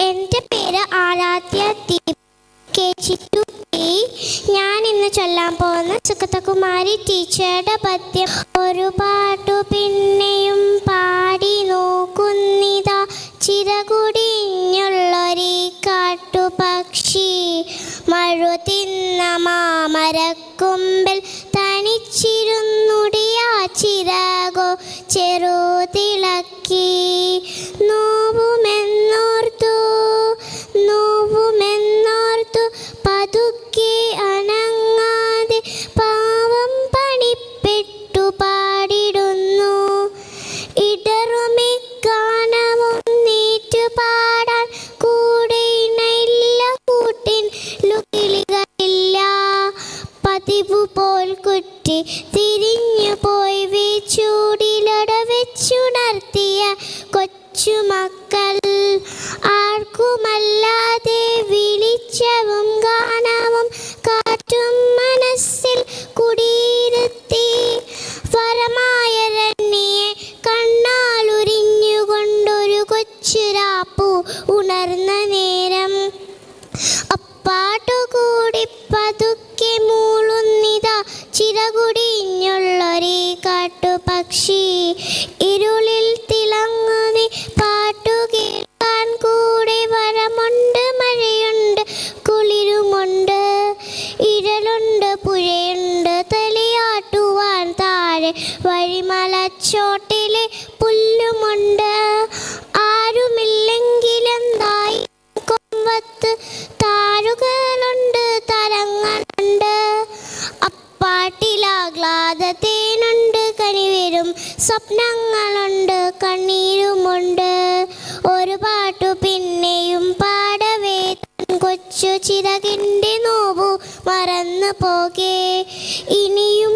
എൻ്റെ പേര് ആരാധ്യ ദീപ് KG2P. ഞാൻ ഇന്ന് ചൊല്ലാൻ പോകുന്ന സുഗതകുമാരി ടീച്ചറുടെ പദ്യം. ഒരു പാട്ടു പിന്നെയും പാടി നോക്കുന്നിതാ, ചിറകുടിഞ്ഞുള്ളൊരീ കാട്ടുപക്ഷി. മഴു തിന്ന മാമരക്കൊമ്പിൽ തനിച്ചിരുന്നുടിയാ ചിറകോ ചെറുതിളക്കി. നോവുമെന്നോർത്തു പതുക്കെ അനങ്ങാതെ പാവം പണിപ്പെട്ടു പാടിടുന്നു. ഇടറുമി ഗാനവും നീറ്റു പാടാൻ കൂടെ ഇണയില്ല, കൂട്ടിൻ കിളികളില്ല. പതിവു പോൽ കുറ്റി തിരിഞ്ഞു പോയി വീച്ചൂടിലട വെച്ചുണർത്തിയ കൊച്ചുമക്കൾ. ആർക്കുമല്ലാതെ വിളിച്ചവും ഗാനവും കാറ്റും മനസ്സിൽ കുടിയിരുത്തി. വരമായ രണ്ണിയെ കണ്ണാലുരിഞ്ഞുകൊണ്ടൊരു കൊച്ചുരാപ്പു ഉണർന്ന നേരം. അപ്പാട്ടുകൂടി പതുക്കെ മൂളുന്നിതാ, ചിറകുടിഞ്ഞുള്ളൊരീ കാട്ടുപക്ഷി. ഇരുളിൽ തിളങ്ങുന്നി പാട്ടു കേൾക്കാൻ കൂടെ വരമുണ്ട്, മഴയുണ്ട്, കുളിരുമുണ്ട്. ഇരളുണ്ട്, പുഴയുണ്ട്, തലയാട്ടുവാൻ താഴെ വഴിമലച്ചോട്ടിലെ പുല്ലുമുണ്ട്. ആരുമില്ലെങ്കിലെന്തായി കൊമ്പത്ത് താരുകളുണ്ട്, തരങ്ങളുണ്ട്. അപ്പാട്ടിലാഹ്ലാദത്തേനുണ്ട്, കനിവരും സ്വപ്നങ്ങളുണ്ട്, കണ്ണീരുമുണ്ട്. ഒരു പാട്ടു പിന്നെയും പാടവേ തൻ കൊച്ചു ചിറകിൻ്റെ നോവു മറന്നു പോകെ. ഇനിയും